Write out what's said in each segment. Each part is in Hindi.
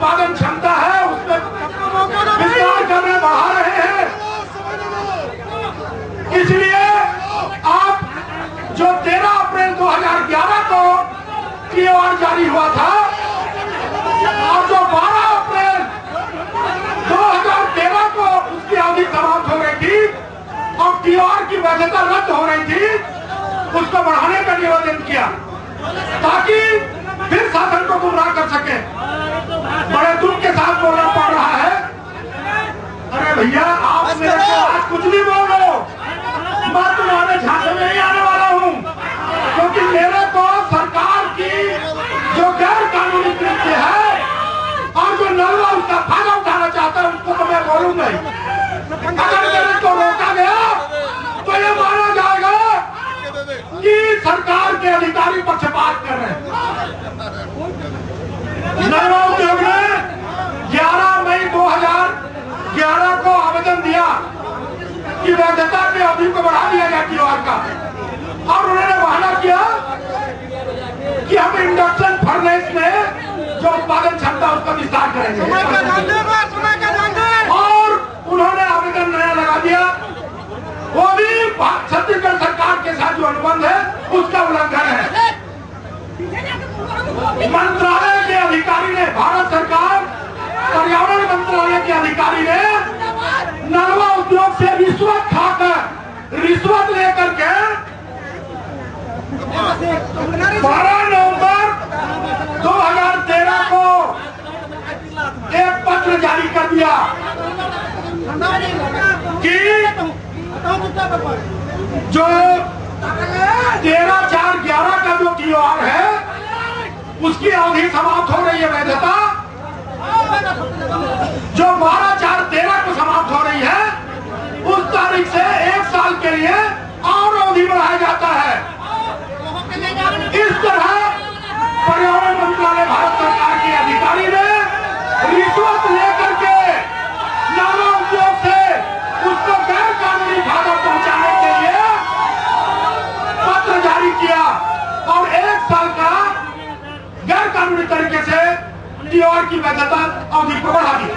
उत्पादन क्षमता है उसमें विस्तार करने बढ़ा रहे हैं। इसलिए आप जो 13 अप्रैल 2011 को TOR जारी हुआ था और जो 12 अप्रैल 2013 को उसकी अवधि समाप्त हो रही थी और TOR की वैधता रद्द हो रही थी, उसको बढ़ाने का निवेदन किया ताकि फिर शासन को गुमराह कर सके। बड़े दुख के साथ बोलना पड़ रहा है। अरे भैया आप मेरे खिलाफ कुछ भी बोलो, मैं तुम्हारे झांसे में नहीं आने वाला हूँ, क्योंकि मेरे को सरकार की जो गैर कानूनी कृत्य है और जो नलवा उसका फायदा उठाना चाहता है उसको तो मैं बोलूंगा ही। अगर मेरे को रोका गया तो ये माना जाएगा कि सरकार के अधिकारी पक्षपात कर रहे हैं। नलवा उद्योग ने 11 मई 2011 को आवेदन दिया कि वैधता की अवधि को बढ़ा दिया जाए TOR का, और उन्होंने वादा किया कि हम इंडक्शन फर्नेस में जो उत्पादन क्षमता उसका विस्तार करेंगे। और उन्होंने आवेदन नया लगा दिया, वो भी छत्तीसगढ़ सरकार के साथ जो अनुबंध है उसका उल्लंघन है। मंत्रालय के अधिकारी ने, भारत सरकार पर्यावरण मंत्रालय के अधिकारी ने नलवा उद्योग से रिश्वत खाकर, रिश्वत लेकर के 12 नवंबर 2013 को एक पत्र जारी कर दिया कि जो 13/4/11 का जो TOR है उसकी अवधि समाप्त हो रही है वैधता, जो 12/4/13 को समाप्त हो रही है उस तारीख से 1 साल के लिए और अवधि बढ़ाया जाता है। इस तरह पर्यावरण मंत्रालय भारत सरकार के अधिकारी ने रिश्वत लेकर के नलवा उद्योग से उसको गैर कानूनी फायदा पहुंचाने के लिए पत्र जारी किया और 1 साल का गैर कानूनी तरीके से TOR की वैधता अवधि को बढ़ा दी।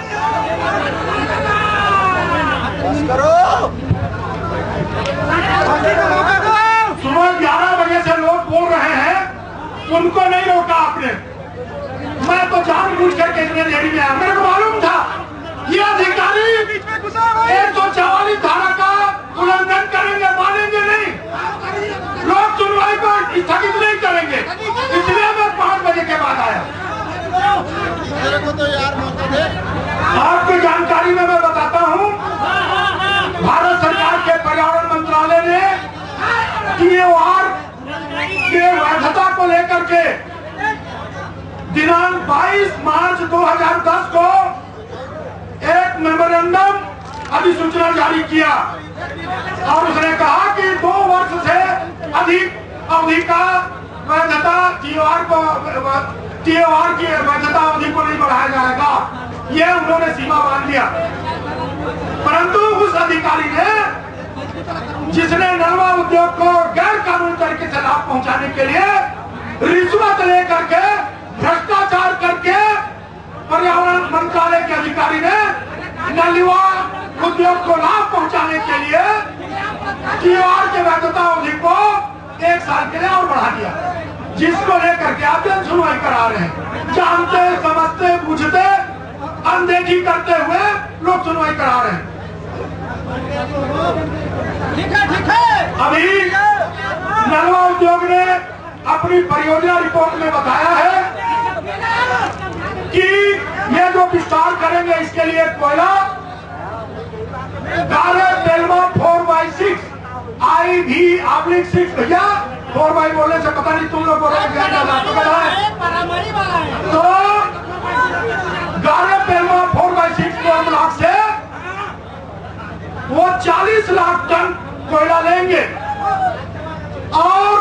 सुबह 11 बजे से लोग बोल रहे हैं, उनको नहीं रोका आपने। मैं तो जानबूझ करके इतने देरी में आया, मेरे को मालूम था ये अधिकारी 144 धारा का उल्लंघन करेंगे, मानेंगे नहीं, लोक सुनवाई को स्थगित नहीं करेंगे, इसलिए मैं 5 बजे के बाद आया। मेरे को तो यार मौका दे। आपकी जानकारी में मैं बताता हूँ, भारत सरकार के पर्यावरण मंत्रालय ने TOR के वैधता को लेकर के दिनांक 22 मार्च 2010 को एक मेमोरेंडम अधिसूचना जारी किया और उसने कहा कि 2 वर्ष से अधिक अवधि का वैधता TOR की वैधता अवधि को नहीं बढ़ाया जाएगा, ये उन्होंने सीमा बांध दिया। परंतु उस अधिकारी ने, जिसने नलवा उद्योग को गैर कानूनी तरीके से लाभ पहुंचाने के लिए रिश्वत लेकर के, भ्रष्टाचार करके, पर्यावरण मंत्रालय के अधिकारी ने नलवा उद्योग को लाभ पहुंचाने के लिए TOR के वैधता अवधि को 1 साल के लिए और बढ़ा दिया, जिसको लेकर के आप जन सुनवाई करा रहे हैं। जानते, समझते, बूझते, अनदेखी करते हुए लोग सुनवाई करा रहे हैं। अभी नलवा उद्योग ने अपनी परियोजना रिपोर्ट में बताया है कि ये जो विस्तार करेंगे इसके लिए कोयला गारे-बेलवा 4/6 IV/6, भैया 4/6 बोलने से पता नहीं तुम लोग बोलोगे तो गारे-बेलवा 4/6 ब्लॉक से वो 40 लाख टन कोयला लेंगे और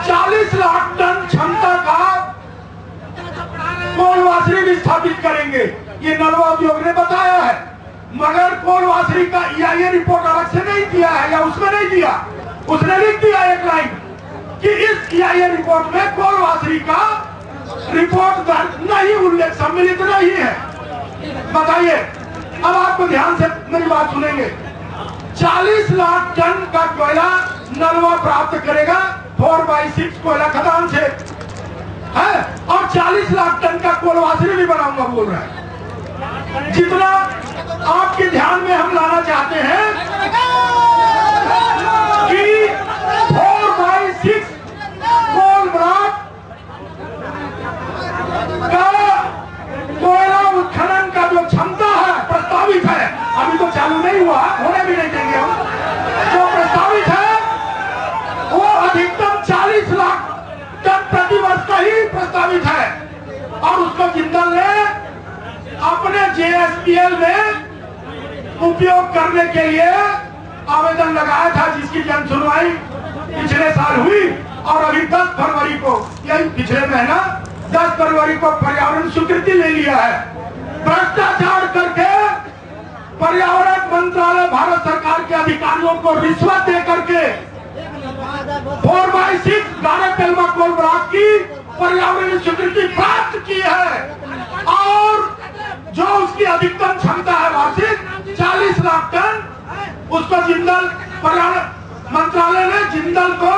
40 लाख टन क्षमता का कोल वासरी भी स्थापित करेंगे, ये नलवा उद्योग ने बताया है। मगर कोल वासरी का EIA रिपोर्ट अलग से नहीं दिया है, या उसमें नहीं दिया, उसने लिख दिया एक लाइन कि इस EIA रिपोर्ट में कोल वासरी का रिपोर्ट दर्ज नहीं ही उल्लेख सम्मिलित नहीं है। बताइए, अब आपको ध्यान से मेरी बात सुनेंगे। 40 लाख टन का कोयला नलवा प्राप्त करेगा 4/6 कोयला खदान से है, और 40 लाख टन का कोलवासरी भी बनाऊंगा बोल रहा है। जितना आपके ध्यान में हम लाना चाहते हैं कि 4/6 कोल ब्लॉक का कोयला उत्खनन का जो क्षमता है, प्रस्तावित है, अभी तो चालू नहीं हुआ, होने भी नहीं देंगे हम, जो प्रस्तावित है वो अधिकतम 40 लाख टन प्रति वर्ष का ही प्रस्तावित है। और उसको जिंदल ने अपने JSPL में उपयोग करने के लिए आवेदन लगाया था, जिसकी जन सुनवाई पिछले साल हुई। और अभी 10 फरवरी को, यही पिछले महीना 10 फरवरी को पर्यावरण स्वीकृति ले लिया है। भ्रष्टाचार करके पर्यावरण मंत्रालय भारत सरकार के अधिकारियों को रिश्वत दे करके 4/6 गारा-पेलवा कोल ब्लॉक की पर्यावरण स्वीकृति प्राप्त की है, और जो उसकी अधिकतम क्षमता है वार्षिक 40 लाख टन, उसको जिंदल पर्यावरण मंत्रालय ने जिंदल को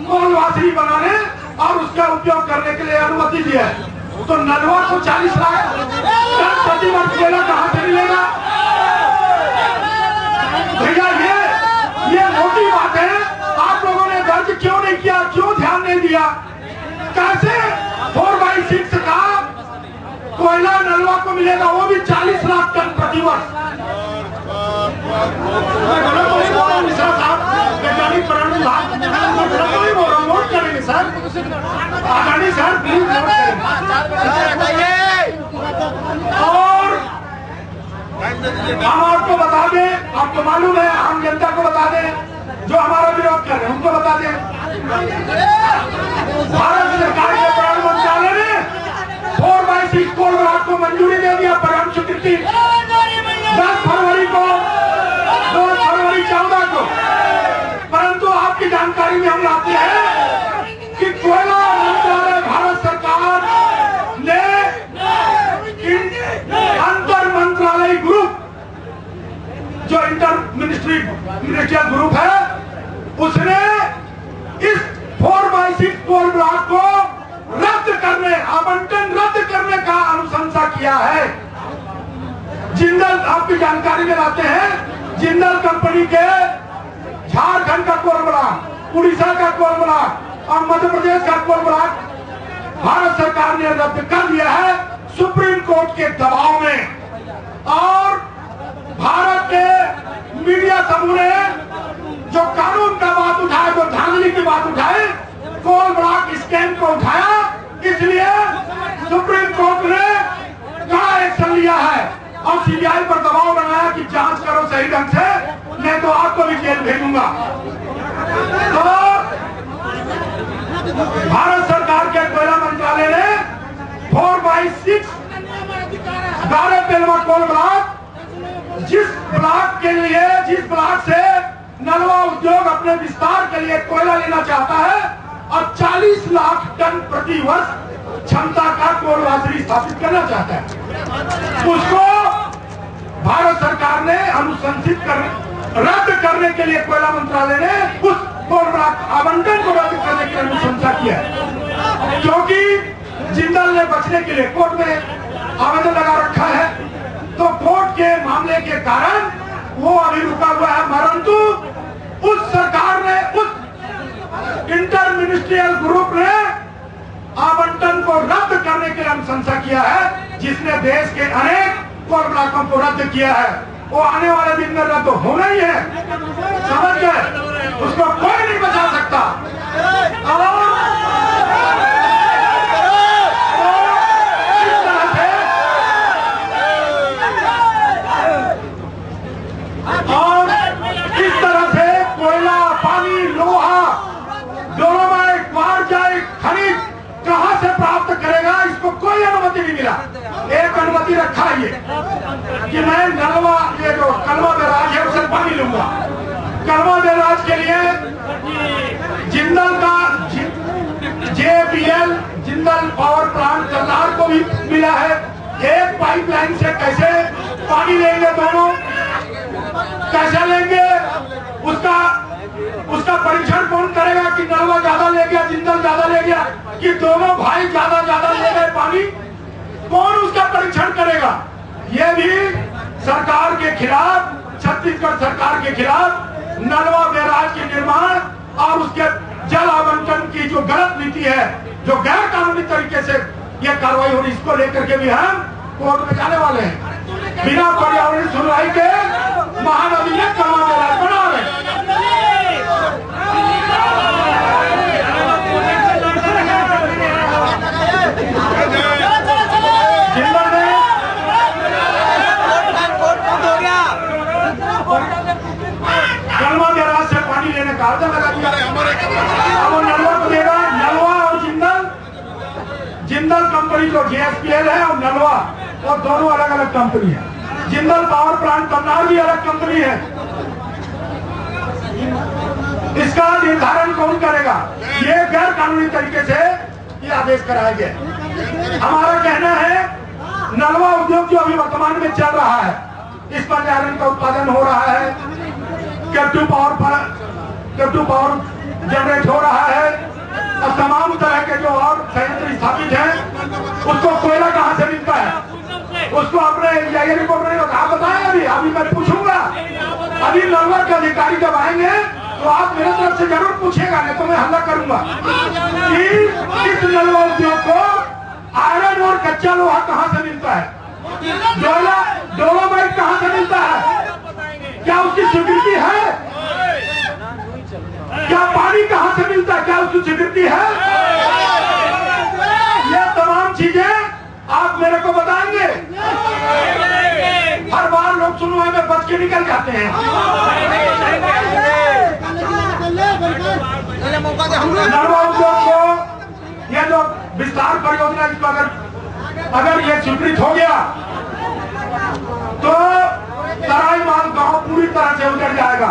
कोलवासरी बनाने और उसका उपयोग करने के लिए अनुमति दी है। तो नलवा को 40 लाख टन प्रति वर्ष कोयला कहां से मिलेगा भैया? ये मोटी बात है। आप लोगों ने दर्ज क्यों नहीं किया, क्यों ध्यान नहीं दिया? कैसे 4/6 का कोयला नलवा को मिलेगा, वो भी 40 लाख टन प्रति वर्ष? वैज्ञानिक पर्यावरण विभाग नोट करेंगे सर, आदरणीय सर प्लीज नोट करेंगे। और हम आपको बता दें, आपको मालूम है, आम जनता को बता दें, जो हमारा विरोध कर रहे हैं उनको बता दें, भारत सरकार के पर्यावरण मंत्रालय ने 4/6 कोल ब्लॉक को मंजूरी दे दिया, पर्यावरण स्वीकृति 10 फरवरी को, 2 फरवरी 14 को। परंतु आपकी जानकारी में हम लाते हैं कि कोयला मंत्रालय भारत सरकार ने अंतर मंत्रालय ग्रुप, जो इंटर मिनिस्ट्रियल ग्रुप है, उसने इस 4/6 कोल ब्लॉक को रद्द करने, आवंटन रद्द करने का अनुशंसा किया है। जिंदल, आपकी जानकारी में लाते हैं, जिंदल कंपनी के झारखंड का कोल ब्लॉक, उड़ीसा का कोल ब्लॉक और मध्य प्रदेश का कोल ब्लॉक भारत सरकार ने रद्द कर दिया है सुप्रीम कोर्ट के दबाव में। और भारत के मीडिया समूह ने जो कानून का बात उठाया, जो धांधली की बात उठाई, कोल ब्लॉक स्कैम को उठाया, इसलिए सुप्रीम कोर्ट ने कड़ा एक्शन लिया है और CBI पर दबाव बनाया कि जांच करो सही ढंग से, नहीं तो आपको भी जेल भेजूंगा। तो भारत सरकार के कोयला मंत्रालय ने 4/6 गारा-पेलवा कोल ब्लॉक, जिस ब्लॉक से नलवा उद्योग अपने विस्तार के लिए कोयला लेना चाहता है और 40 लाख टन प्रति वर्ष क्षमता का कोलवासरी स्थापित करना चाहता है, उसको भारत सरकार ने अनुशंसित रद्द करने के लिए कोयला मंत्रालय ने उस कोल ब्लॉक आवंटन को रद्द करने की अनुशंसा किया, क्योंकि जिंदल ने बचने के लिए कोर्ट में आवेदन लगा रखा है। तो कोर्ट के मामले के कारण वो अभी रुका हुआ है, परंतु उस सरकार ने, उस इंटर मिनिस्ट्रियल ग्रुप ने आवंटन को रद्द करने के लिए अनुशंसा किया है, जिसने देश के अनेक कोल ब्लॉकों को रद्द किया है। वो आने वाले दिन में रद्द होना ही है, समझ गए? उसको कोई नहीं बचा सकता। और इस तरह से कोयला, पानी, लोहा, डोलोमाइट, क्वार्जाइट, खनिज कहां से प्राप्त करेगा, इसको कोई अनुमति नहीं मिला। एक अनुमति रखा है ये कि मैं नलवा, ये जो कलवा बैराज है उसे पानी लूंगा। कलवा बैराज के लिए जिंदल का JBL Jindal power plant Karnal को भी मिला है। एक पाइपलाइन से कैसे पानी लेंगे दोनों, कैसे लेंगे, उसका परीक्षण कौन करेगा कि नलवा ज्यादा ले गया, जिंदल ज्यादा ले गया, कि दोनों भाई ज्यादा ले गए पानी, कौन उसका परीक्षण करेगा? ये भी सरकार के खिलाफ, छत्तीसगढ़ सरकार के खिलाफ नलवा बैराज के निर्माण और उसके जल आवंटन की जो गलत नीति है, जो गैर कानूनी तरीके से यह कार्रवाई हो रही, इसको लेकर के भी हम कोर्ट में जाने वाले हैं। बिना पर्यावरण सुनवाई के महानदी में नलवा बैराज बना रहे। नलवा बैराज से पानी लेने का आर्डर लगा दिया। अब वो नलवा को देगा, नलवा और जिंदल कंपनी जो JSPL है और नलवा, और दोनों अलग अलग कंपनी है। जिंदल पावर प्लांट करनाल भी अलग कंपनी है। इसका निर्धारण कौन करेगा? ये गैर कानूनी तरीके से ये आदेश कराया गया। हमारा कहना है नलवा उद्योग जो अभी वर्तमान में चल रहा है, इस पर आयरन का उत्पादन हो रहा है, कैप्टिव पावर जनरेट हो रहा है, और तमाम तरह के जो और संयंत्र स्थापित हैं, उसको कोयला कहां से मिलता है, उसको अपने रिपोर्ट नहीं होता। आप बताएं, अभी मैं पूछूंगा, अभी नलवा के अधिकारी जब आएंगे तो आप मेरे तरफ से जरूर पूछेगा, नहीं तो मैं हल्ला करूंगा कि इस नलवा उद्योग को आयरन और कच्चा लोहा कहां से मिलता है, डोलोमाइट कहां से मिलता है, क्या उसकी स्वीकृति है, क्या पानी कहां से मिलता है, क्या उसकी स्वीकृति है? ये तमाम चीजें आप मेरे को बताएंगे। हर बार लोग सुनवाई में बच के निकल जाते हैं। नलवा उद्योग को ये जो विस्तार परियोजना, इसको अगर ये स्वीकृत हो गया तो तराई माल गांव पूरी तरह से उजड़ जाएगा,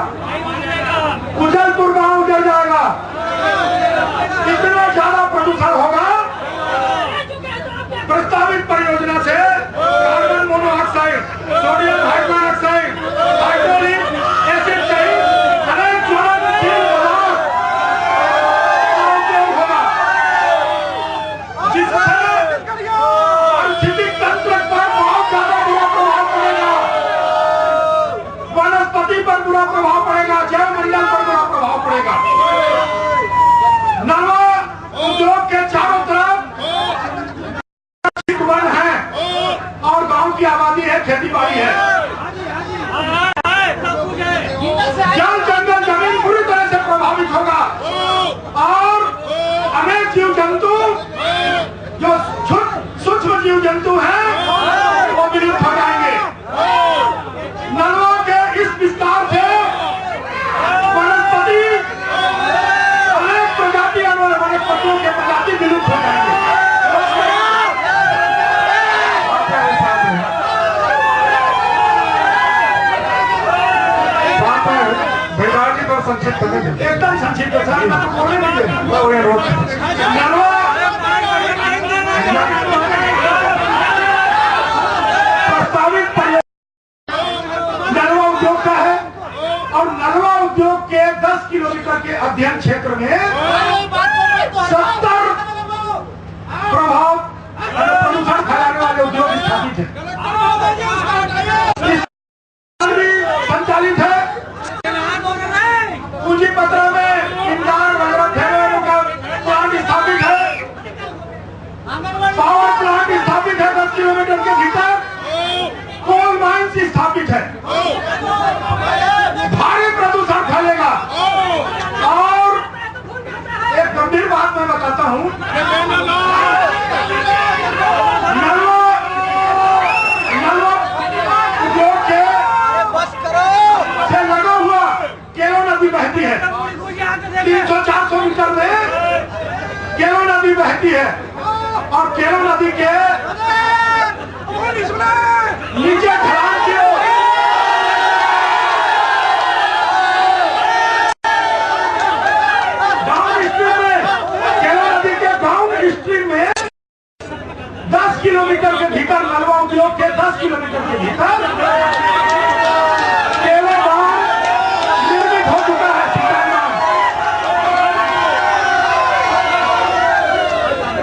उजलपुर गांव उजड़ जाएगा। इतना ज्यादा प्रदूषण होगा। प्रस्तावित परियोजना से carbon monoxide, sodium hydroxide, hydraulic acid सहित अनेक ज्वलनशील पदार्थ होगा, जिससे पारिस्थितिक तंत्र पर बहुत ज्यादा बुरा प्रभाव पड़ेगा, वनस्पति पर बुरा प्रभाव पड़ेगा, जैव मंडल पर बुरा प्रभाव पड़ेगा। नलवा उद्योग के चारों तरफ वन है और गांव की आबादी है, खेती बाड़ी है। जल जंगल जमीन पूरी तरह से प्रभावित होगा और अनेक जीव जंतु, जो सूक्ष्म जीव जंतु हैं, वो विलुप्त हो जाएंगे। नलवा के इस विस्तार से वनस्पति, अनेक प्रजातियां, वनस्पतियों के प्रजाति विलुप्त हो जाएंगे। संक्षिप्त एकदम संक्षिप्त प्रस्तावित नलवा उद्योग का है और नलवा उद्योग के 10 किलोमीटर के अध्ययन क्षेत्र में 70 प्रदूषण फैलाने वाले उद्योग स्थापित है, संचालित है। पूंजी पत्र में इंदार वगैरह प्लांट स्थापित है, पावर प्लांट स्थापित है 10 किलोमीटर के भीतर, कोल माइंस स्थापित है। भारी प्रदूषण फैलेगा। और एक गंभीर बात मैं बताता हूं, नलवा उद्योग के से लगा हुआ केलो नदी बहती है, 300-400 मीटर में केलो नदी बहती है और केलो नदी के नीचे ढलान की डाउन स्ट्रीम में, केलो नदी के डाउन किलोमीटर के भीतर नलवा उद्योग के 10 किलोमीटर के भीतर केले बांध निर्मित हो चुका है।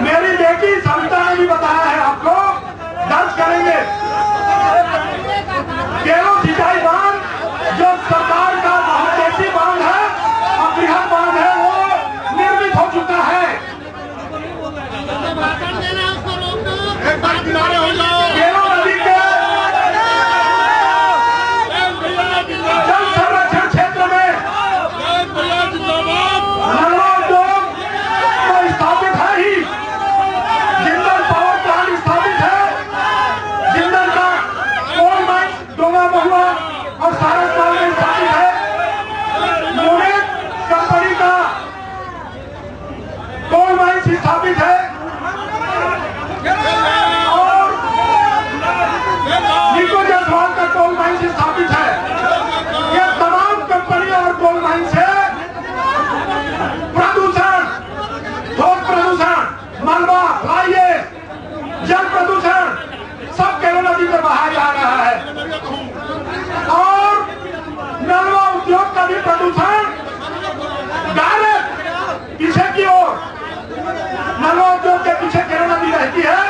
मेरी बेटी सविता ने भी बताया है, आपको दर्ज करेंगे। केलो सिंचाई बांध जो सरकार का बहुउद्देशीय बांध है और बृहद बांध है, वो निर्मित हो चुका है। केलो नदी के जल संरक्षण क्षेत्र में नलवा उद्योग तो स्थापित है ही, जिंदल पावर प्लांट स्थापित है, जिंदल का कोल माइंस डोंगा महुआ और सारसबाग में स्थापित है, मोनेट कंपनी का कोल माइंस स्थापित है और निको जायसवाल का कोल माइंस स्थापित है। ये तमाम कंपनी और कोल माइंस से प्रदूषण, ठोस प्रदूषण, मलबा, फ्लाई ऐश, जल प्रदूषण सब केलो नदी में बहाया जा रहा है। और नलवा उद्योग का भी प्रदूषण डायरेक्ट पीछे की ओर, नलवा उद्योग के पीछे केलो नदी रहती है,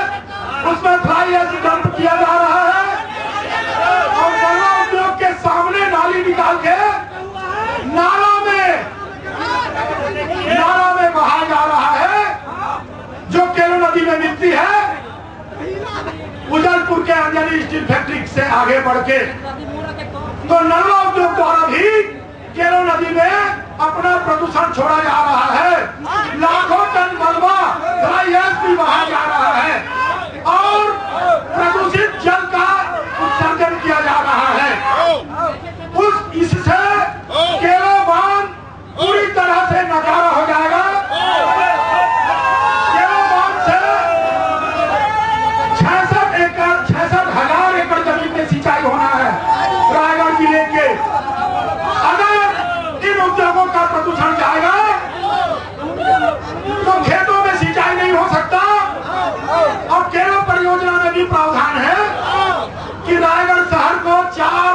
उसमें फ्लाई ऐश डंप किया जा रहा है और नलवा उद्योग के सामने नाली निकाल के नाला में बहाया जा रहा है, जो केलो नदी में मिलती है उदलपुर के अंजनी स्टील फैक्ट्री से आगे बढ़ के। तो नलवा उद्योग द्वारा भी केलो नदी में अपना प्रदूषण छोड़ा जा रहा है। लाखों टन मलबा, फ्लाई ऐश भी बहाया जा रहा है और प्रदूषित जल का उत्सर्जन किया जा रहा है। इससे केलो बांध पूरी तरह से नकारा हो जाएगा। केलो बांध से 66,000 एकड़ जमीन में सिंचाई होना है रायगढ़ जिले के। अगर इन उद्योगों का प्रदूषण जाएगा तो खेतों में सिंचाई नहीं हो सकता। और केलो परियोजना में भी प्रावधान है कि रायगढ़ शहर को 4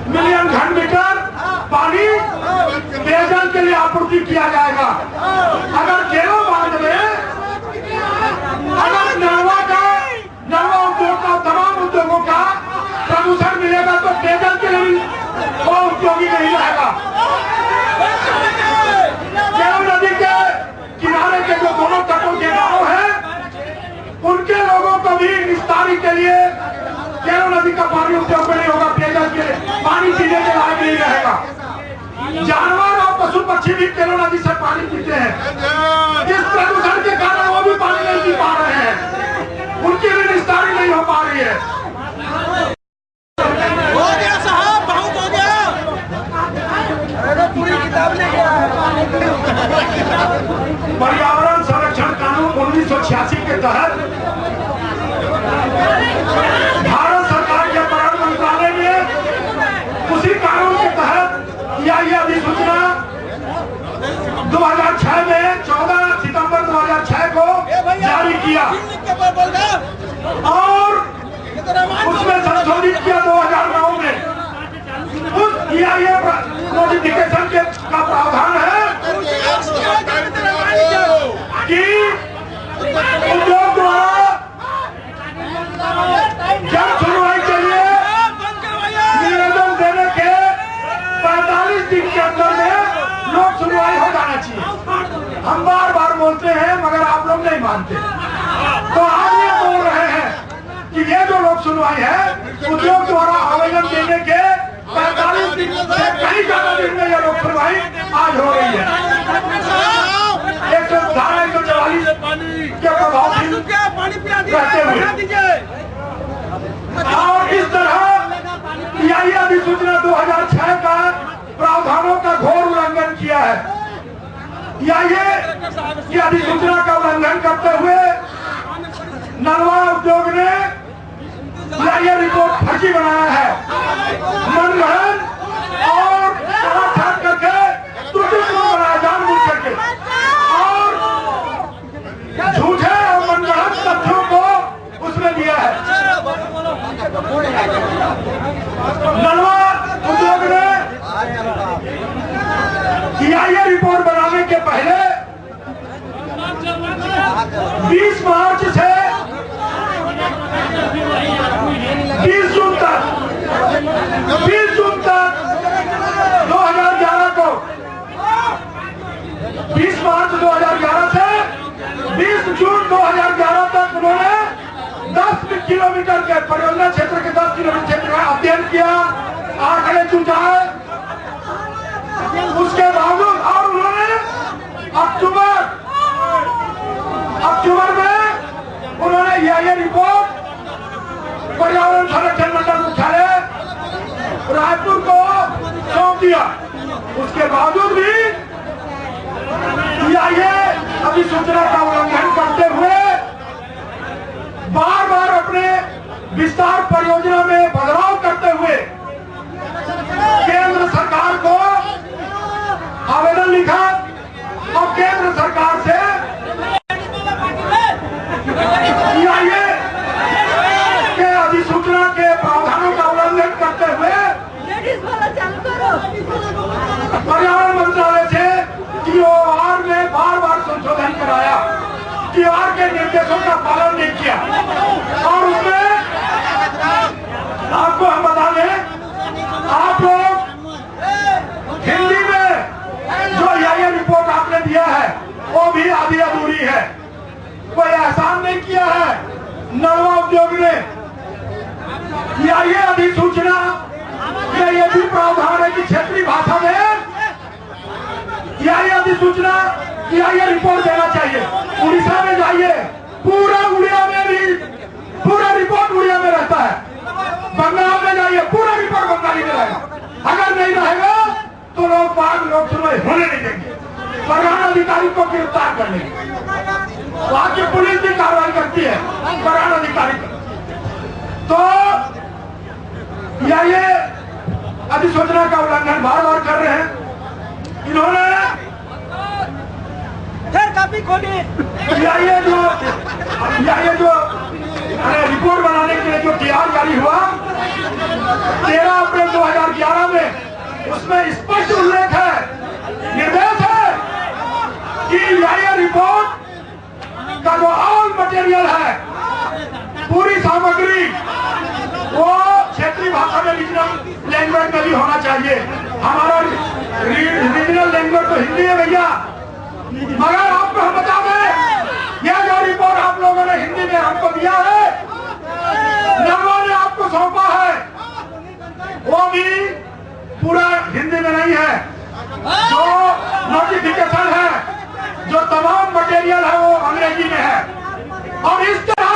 मिलियन घन मीटर पानी पेयजल के लिए आपूर्ति किया जाएगा। अगर केलो बांध में अगर नलवा उद्योग का, तमाम उद्योगों का प्रदूषण मिलेगा तो पेयजल के लिए वो उपयोगी नहीं रहेगा। केलो नदी के किनारे के जो दोनों तटों के गांव हैं, उनके लोगों को भी निस्तारी के लिए केलो नदी का पानी उपयोग में नहीं होगा, पेयजल के पानी पीने के लायक नहीं रहेगा। जानवर और पशु पक्षी भी केलो नदी से पानी पीते हैं। इस प्रदूषण के कारण वो भी पानी नहीं पी पा रहे हैं, उनकी भी निस्तारी नहीं हो पा रही है। हो गया साहब, बहुत हो गया। अरे पूरी किताब ले गया है। पर्यावरण संरक्षण कानून 1986 के तहत भारत सरकार के पर्यावरण मंत्रालय ने उसी कानून के तहत ये अधिसूचना 2006 में 14 सितंबर 2006 को जारी किया और उसमें संशोधित किया 2009 में। उस नोटिफिकेशन के का प्रावधान है कि उद्योग द्वारा जन सुनवाई के लिए निवेदन देने के 45 दिन के अंदर में लोक सुनवाई हो जाना चाहिए। हम बार बार बोलते हैं मगर आप लोग नहीं मानते, तो आज ये बोल रहे हैं कि ये जो लोक सुनवाई है उद्योग द्वारा आवेदन देने के 45 दिन से कहीं ज्यादा दिन में ये लोक सुनवाई आज हो रही है। 144 के प्रभाव रहते हुए और इस तरह यही अधिसूचना 2006 का प्रावधानों का घोर उल्लंघन किया है। ये अधिसूचना का उल्लंघन करते हुए नलवा उद्योग ने ये रिपोर्ट फर्जी बनाया है, मनगढ़ंत और छाट करके त्रुटिपूर्ण बनाया जानबूझ करके और झूठे नलवा उद्योग ने सीआईए रिपोर्ट बनाने के पहले 20 मार्च से 20 जून तक 2011 को 20 मार्च 2011 से 20 जून 2011 तक उन्होंने 10 किलोमीटर के परियोजना क्षेत्र के 10 किलोमीटर क्षेत्र का अध्ययन किया, आंकड़े जुटाए। उसके बावजूद और उन्होंने अक्टूबर में उन्होंने ये रिपोर्ट पर्यावरण संरक्षण मंडल मुख्यालय रायपुर को सौंप दिया। उसके बावजूद भी सीआईए अधिसूचना का उल्लंघन करते हुए बार बार अपने विस्तार परियोजना में बदलाव करते हुए केंद्र सरकार को आवेदन लिखा और केंद्र सरकार से सीआईए के अधिसूचना के प्रावधानों का उल्लंघन करते हुए पर्यावरण मंत्रालय से टीओआर में बार बार संशोधन कराया, टीओआर के निर्देशों का पालन नहीं किया। और उसमें आपको हम बता दें, आप लोग हिंदी में जो ये रिपोर्ट आपने दिया है वो भी आधी अधूरी है, कोई एहसान नहीं किया है नलवा उद्योग ने। ये अधिसूचना ये भी प्रावधान है कि क्षेत्रीय भाषा में ये अधिसूचना ये रिपोर्ट देना चाहिए। उड़ीसा में जाइए, पूरा उड़िया में भी पूरा रिपोर्ट उड़िया में रहता है। बंगाल में जाइए, पूरा रिपोर्ट बंगाली में रहेगा। अगर नहीं रहेगा तो लोग सुनवाई होने नहीं देंगे, प्रधान अधिकारी को गिरफ्तार कर लेंगे। वहां की पुलिस भी कार्रवाई करती है प्रधान अधिकारी पर। तो ये अधिसूचना का उल्लंघन बार बार कर रहे हैं इन्होंने। फिर काफी खोलिए ये जो रिपोर्ट बनाने के लिए जो टीआर जारी हुआ 13 अप्रैल 2011 में, उसमें स्पष्ट उल्लेख है, निर्देश है कि ये रिपोर्ट का जो ऑल मटेरियल है, पूरी सामग्री वो क्षेत्रीय भाषा में रीजनल लैंग्वेज में भी होना चाहिए। हमारा रीजनल लैंग्वेज तो हिंदी है भैया, मगर आपको हम बता दें, यह जो रिपोर्ट आप लोगों ने हिंदी में हमको दिया है, नलवा ने आपको सौंपा है, वो भी पूरा हिंदी में नहीं है। जो नोटिफिकेशन है, जो तमाम मटेरियल है वो अंग्रेजी में है। और इस तरह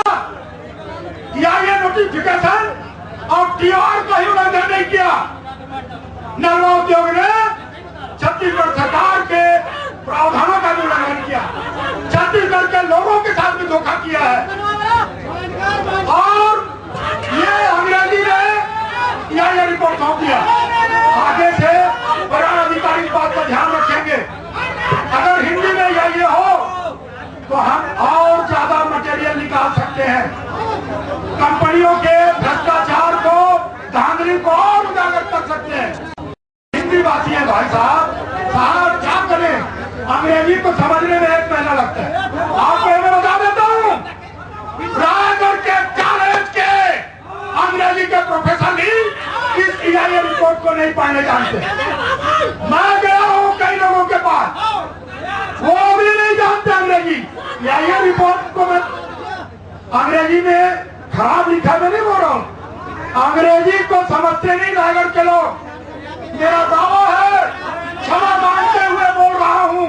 ये नोटिफिकेशन और टीआर का ही उल्लंघन नहीं किया। नलवा उद्योग ने छत्तीसगढ़ सरकार के प्रावधानों का भी उल्लंघन किया, छत्तीसगढ़ के लोगों के साथ भी धोखा किया है। और ये अंग्रेजी ने ये रिपोर्ट सौंप दिया। आगे से प्रधान अधिकारी इस बात का ध्यान रखेंगे, अगर हिंदी में ये हो तो हम और ज्यादा मटेरियल निकाल सकते हैं, कंपनियों के भ्रष्टाचार को, धांधली को और उजागर कर सकते हैं। हिंदी भाषी है भाई साहब, क्या करें, अंग्रेजी को समझने में 1 महीना लगता है। आपको मैं बता देता हूँ, रायगढ़ के कॉलेज के अंग्रेजी के प्रोफेसर भी इस सीआईए रिपोर्ट को नहीं पढ़ने जानते। मैं गया हूँ कई लोगों के पास, वो भी नहीं जानते अंग्रेजी। ये रिपोर्ट को मैं अंग्रेजी में खराब लिखा मैं नहीं बोल रहा हूँ, अंग्रेजी को समझते नहीं रायगढ़ के लोग। मेरा दावा है, क्षमा मांगते हुए बोल रहा हूँ,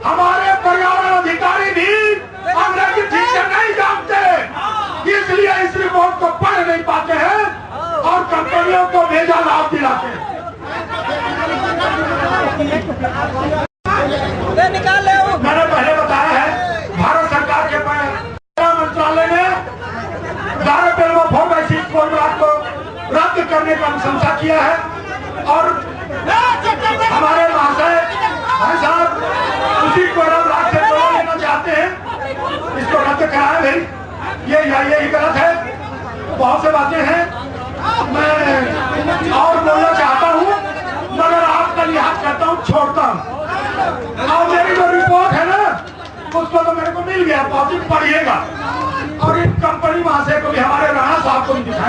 हमारे पर्यावरण अधिकारी भी अंग्रेजी ठीक से नहीं जानते, इसलिए इस रिपोर्ट को पढ़ नहीं पाते हैं और कंपनियों को भेजा लाभ दिलाते हैं। मैंने पहले बताया है, भारत सरकार के मंत्रालय ने 11 अप्रैल को 4/6 कॉन्ट्रैक्ट को रद्द करने का अनुशंसा किया है और हमारे महाशय भाई साहब उसी को राज से जोड़ लेना चाहते हैं, इसको रद्द कराएं भाई। ये गलत है, बहुत से बातें हैं मैं और बोलना चाहता हूँ मगर आपका लिहाज करता हूँ, छोड़ता हूँ। और मेरी जो रिपोर्ट है ना उसको तो मेरे को मिल गया, पॉजिटिव पढ़िएगा। और एक कंपनी महाशय को भी, हमारे राणा साहब को भी दिखाएं।